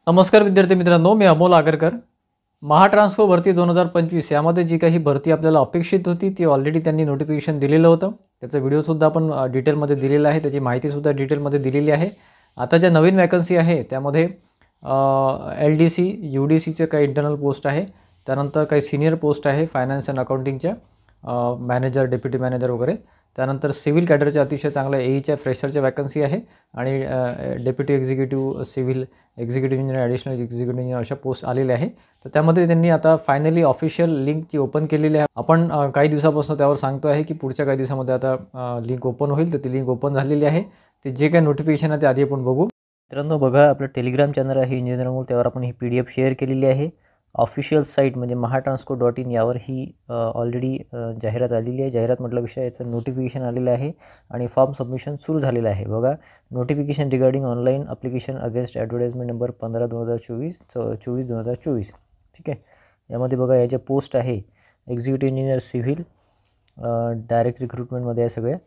नमस्कार विद्यार्थी मित्रांनो, मी अमोल आगरकर. महाट्रान्सको भरती 2025 यामध्ये जी काही भरती आपल्याला अपेक्षित होती ती ऑलरेडी त्यांनी नोटिफिकेशन दिलेलं होतं. त्याचा व्हिडिओसुद्धा आपण डिटेलमध्ये दिलेला आहे, त्याची माहितीसुद्धा डिटेलमध्ये दिलेली आहे. आता ज्या नवीन वॅकन्सी आहे त्यामध्ये LDC, UDCचे काही इंटर्नल पोस्ट आहे, त्यानंतर काही सिनियर पोस्ट आहे फायनान्स अँड अकाउंटिंगच्या, मॅनेजर, डेप्युटी मॅनेजर वगैरे. त्यानंतर सिव्हिल कॅडरच्या अतिशय चांगल्या AEच्या फ्रेशरच्या वॅकन्सी आहे आणि deputy executive, civil executive engineer, additional executive engineer अशा पोस्ट आलेल्या आहे. तर त्यामध्ये त्यांनी आता फायनली ऑफिशियल लिंकची ओपन केलेली आहे. आपण काही दिवसापासून त्यावर सांगतो आहे की पुढच्या काही दिवसामध्ये आता लिंक ओपन होईल. तर ती लिंक ओपन झालेली आहे. ते जे काही नोटिफिकेशन आहे ते आधी आपण बघू. मित्रांनो बघा, आपलं टेलिग्राम चॅनल आहे इंजिनियर अमोल, त्यावर आपण ही PDF शेअर केलेली आहे. ऑफिशियल साईट म्हणजे महाट्रान्सको.in यावर ही ऑलरेडी जाहिरात आलेली आहे. जाहिरात म्हटलं विषय याचं नोटिफिकेशन आलेलं आहे आणि फॉर्म सबमिशन सुरू झालेलं आहे. बघा, notification regarding online application against advertisement number 15/2024. ठीक आहे. यामध्ये बघा याच्या पोस्ट आहे एक्झिक्युटिव्ह इंजिनियर सिव्हिल, डायरेक्ट रिक्रुटमेंटमध्ये आहे सगळ्या.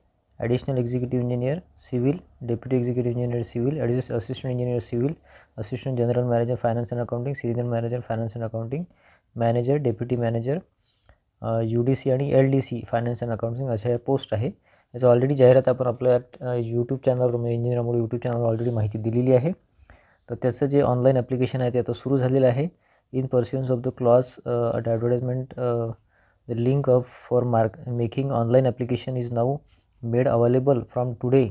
Additional executive engineer civil, deputy executive engineer civil, assistant engineer civil, assistant general manager finance and accounting, senior manager finance and accounting, manager, deputy manager, UDC आणि LDC finance and accounting अशा या post आहे. याचं already जाहिरात आपण आपल्या YouTube चॅनलवर म्हणजे इंजिनियर अमोल यूट्यूब चॅनलवर ऑलरेडी माहिती दिलेली आहे. तर त्याचं जे ऑनलाईन ॲप्लिकेशन आहे ते आता सुरू झालेलं आहे. In pursuance of the clause advertisement the link for making online application is now made available from today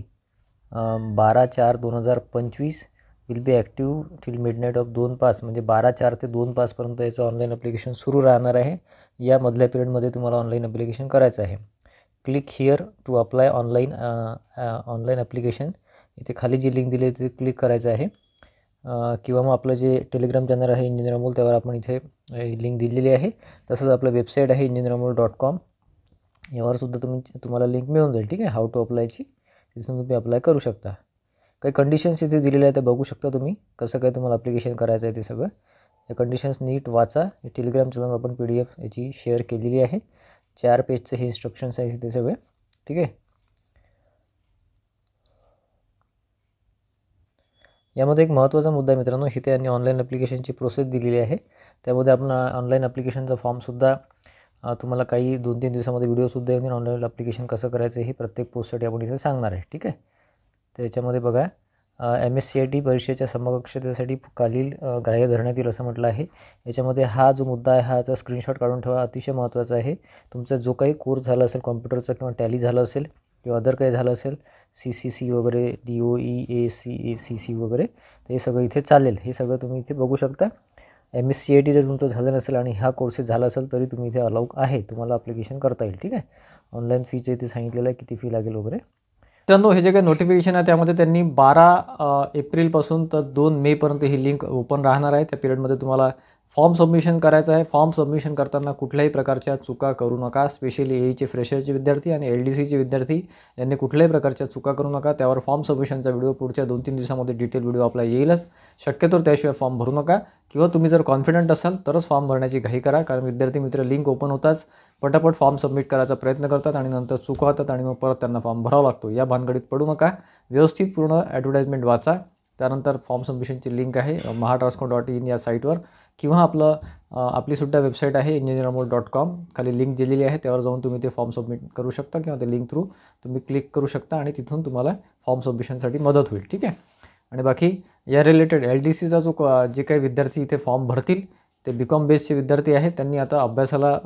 12/4/2025 will be active till midnight of 2/5 म्हणजे 12/4 ते 2/5 याचं ऑनलाईन ॲप्लिकेशन सुरू राहणार आहे. या मधल्या पिरियडमध्ये तुम्हाला ऑनलाईन ॲप्लिकेशन करायचं आहे. Click here to apply online application. इथे खाली जी लिंक दिली आहे ते क्लिक करायचं आहे किंवा मग आपलं जे टेलिग्राम चॅनल आहे इंजिनियर अमोल त्यावर आपण इथे लिंक दिलेली आहे. तसंच आपलं वेबसाईट आहे engineeramol.com, यावरसुद्धा तुम्हाला लिंक मिळून जाईल. ठीक आहे, हाऊ टू अप्लायची, तिथून तुम्ही अप्लाय करू शकता. काही कंडिशन्स इथे दिलेल्या आहेत, ते बघू शकता तुम्ही कसं काय तुम्हाला ॲप्लिकेशन करायचं आहे ते सगळं. या कंडिशन्स नीट वाचा. टेलिग्राम चॅनलवर आपण PDF याची शेअर केलेली आहे. 4 पेजचे हे इन्स्ट्रक्शन्स आहेत ते सगळे. ठीक आहे. यामध्ये एक महत्त्वाचा मुद्दा आहे मित्रांनो, इथे यांनी ऑनलाईन ॲप्लिकेशनची प्रोसेस दिलेली आहे. त्यामध्ये आपण ऑनलाईन ॲप्लिकेशनचा फॉर्मसुद्धा तुम्हाला काही 2-3 दिवसामध्ये व्हिडिओसुद्धा येऊन ऑनलाईन ॲप्लिकेशन कसं करायचं हे प्रत्येक पोस्टसाठी आपण इथे सांगणार आहे. ठीक आहे. त्याच्यामध्ये बघा, MSCIT परीक्षेच्या समकक्षतेसाठी खालील ग्राह्य धरण्यात येईल असं म्हटलं आहे. याच्यामध्ये हा जो मुद्दा आहे ह्याचा स्क्रीनशॉट काढून ठेवा, अतिशय महत्त्वाचा आहे. तुमचा जो काही कोर्स झाला असेल कॉम्प्युटरचा किंवा टॅली झालं असेल किंवा अदर काही झालं असेल, CCC वगैरे, DOE, ACC वगैरे, ते सगळं इथे चालेल. हे सगळं तुम्ही इथे बघू शकता. MSCIT जर तुमचं झालं नसेल आणि हा कोर्सेस झाला असेल तरी तुम्ही इथे अलाउ आहे, तुम्हाला ॲप्लिकेशन करता येईल. ठीक आहे. ऑनलाईन फीचं इथे सांगितलेलं आहे किती फी लागेल वगैरे. मित्रांनो, हे जे काही नोटिफिकेशन आहे त्यामध्ये त्यांनी 12 एप्रिलपासून तर 2 मेपर्यंत ही लिंक ओपन राहणार आहे. त्या पिरियडमध्ये तुम्हाला फॉर्म सबमिशन करायचं आहे. फॉर्म सबमिशन करताना कुठल्याही प्रकारच्या चुका करू नका. स्पेशली AEचे फ्रेशरचे विद्यार्थी आणि LDCचे विद्यार्थी यांनी कुठल्याही प्रकारच्या चुका करू नका. त्यावर फॉर्म सबमिशनचा व्हिडिओ पुढच्या 2-3 दिवसामध्ये डिटेल व्हिडिओ आपला येईलच. शक्यतो त्याशिवाय फॉर्म भरू नका किंवा तुम्ही जर कॉन्फिडंट असाल तरच फॉर्म भरण्याची घाई करा, कारण विद्यार्थी मित्र लिंक ओपन होताच पटापट फॉर्म सबमिट करायचा प्रयत्न करतात आणि नंतर चुका होतात आणि मग परत त्यांना फॉर्म भरावा लागतो. या भानगडीत पडू नका. व्यवस्थित पूर्ण ॲडव्हर्टाइजमेंट वाचा. त्यानंतर फॉर्म सबमिशनची लिंक आहे महाट्रान्सको.in या साईटवर किंवा आपलीसुद्धा वेबसाईट आहे engineeramol.com, खाली लिंक दिलेली आहे, त्यावर जाऊन तुम्ही ते फॉर्म सबमिट करू शकता किंवा ते लिंक थ्रू तुम्ही क्लिक करू शकता आणि तिथून तुम्हाला फॉर्म सबमिशनसाठी मदत होईल. ठीक आहे. आणि बाकी या रिलेटेड LDCचा जे काही विद्यार्थी इथे फॉर्म भरतील ते BCom बेसचे विद्यार्थी आहेत. त्यांनी आता अभ्यासाला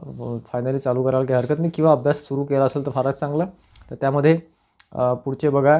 फायनली चालू करायला काही हरकत नाही किंवा अभ्यास सुरू केला असेल तर फारच चांगलं. तर त्यामध्ये पुढचे बघा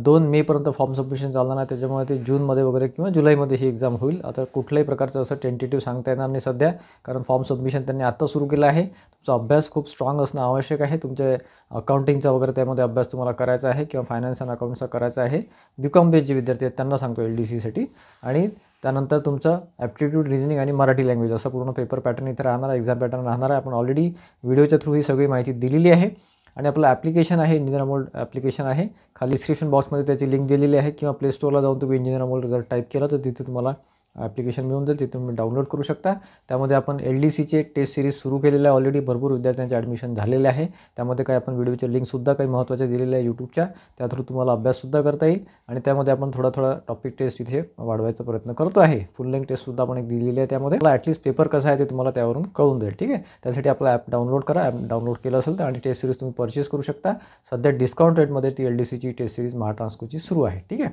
2 मेपर्यंत फॉर्म सबमिशन चालणार आहे. त्याच्यामुळे ते जूनमध्ये वगैरे किंवा जुलैमध्ये ही एक्झाम होईल. आता कुठल्याही प्रकारचं असं टेंटेटिव्ह सांगता येणार नाही सध्या, कारण फॉर्म सबमिशन त्यांनी आत्ता सुरू केलं आहे. तुमचा अभ्यास खूप स्ट्रॉंग असणं आवश्यक आहे. तुमचे अकाउंटिंगचा वगैरे त्यामध्ये अभ्यास तुम्हाला करायचा आहे किंवा फायनान्स अँड अकाउंटचा करायचा आहे. BCom बेस जे विद्यार्थी आहेत त्यांना सांगतो LDCसाठी. आणि त्यानंतर तुमचं ॲप्टिट्यूड, रिजनिंग आणि मराठी लँग्वेज असा पूर्ण पेपर पॅटर्न इथे राहणार आहे, एक्झाम पॅटर्न राहणार आहे. आपण ऑलरेडी व्हिडिओच्या थ्रू ही सगळी माहिती दिलेली आहे. आणि आपलं ॲप्लिकेशन आहे इंजिनियर अमोल ॲप्लिकेशन आहे, खाली डिस्क्रिप्शन बॉक्समध्ये त्याची लिंक दिलेली आहे किंवा प्ले स्टोअरला जाऊन तुम्ही इंजिनियर अमोल जर टाईप केलं तर तिथे तुम्हाला ॲप्लिकेशन मिळून जाईल, तिथून तुम्ही डाउनलोड करू शकता. त्यामध्ये आपण LDCचे टेस्ट सिरीज सुरू केलेलं आहे ऑलरेडी. भरपूर विद्यार्थ्यांचे ॲडमिशन झालेले आहे. त्यामध्ये काही आपण व्हिडिओचे लिंकसुद्धा काही महत्त्वाचे दिलेले आहे यूट्यूबच्या, त्या थ्रू तुम्हाला अभ्याससुद्धा करता येईल. आणि त्यामध्ये आपण थोडा टॉपिक टेस्ट इथे वाढवायचा प्रयत्न करतो आहे. फुल लेंथ टेस्टसुद्धा आपण एक दिलेली आहे त्यामध्ये. मला ॲटलिस्ट पेपर कसा आहे ते तुम्हाला त्यावरून कळून जाईल. ठीक आहे, त्यासाठी आपला ॲप डाउनलोड करा. ॲप डाउनलोड केलं असेल तर आणि टेस्ट सिरीज तुम्ही परचेस करू शकता. सध्या डिस्काउंट रेटमध्ये ती LDCची टेस्ट सिरीज महाट्रान्सकोची सुरू आहे. ठीक आहे,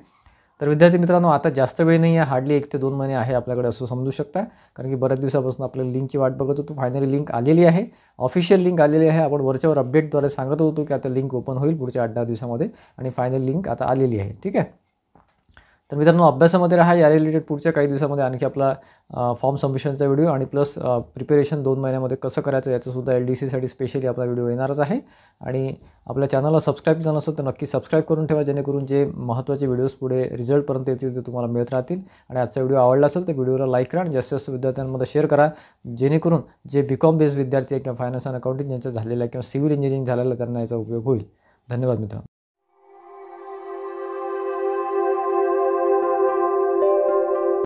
तर विद्यार्थी मित्रांनो, आता जास्त वेळ नाही आहे, हार्डली 1 ते 2 महिने आहे आपल्याकडे असं समजू शकता. कारण की बऱ्याच दिवसापासून आपल्याला लिंकची वाट बघत होतो. फायनली लिंक आलेली आहे, ऑफिशियल लिंक आलेली आहे. आपण वरच्यावर अपडेटद्वारे सांगत होतो की आता लिंक ओपन होईल पुढच्या 8-10 दिवसामध्ये आणि फायनल लिंक आता आलेली आहे. ठीक आहे, तर मित्रांनो, अभ्यासामध्ये राहा. या रिलेटेड पुढच्या काही दिवसामध्ये आणखी आपला फॉर्म सबमिशनचा व्हिडिओ आणि प्लस प्रिपरेशन 2 महिन्यामध्ये कसं करायचं याचंसुद्धा LDCसाठी स्पेशली आपला व्हिडिओ येणारच आहे. आणि आपल्या चॅनलला सबस्क्राईब झालं नसेल तर नक्की सबस्क्राईब करून ठेवा, जेणेकरून जे महत्त्वाचे व्हिडिओज पुढे रिझल्टपर्यंत येतील ते तुम्हाला मिळत राहतील. आणि आजचा व्हिडिओ आवडला असेल तर व्हिडिओला लाईक करा आणि जास्तीत जास्त विद्यार्थ्यांमध्ये शेअर करा, जेणेकरून जे BCom बेस्ड विद्यार्थी आहे किंवा फायनान्स अँड अकाउंटिंग ज्यांचं झालेलं आहे किंवा सिव्हिल इंजिनिअरिंग झालेलं आहे त्यांना याचा उपयोग होईल. धन्यवाद मित्रांनो.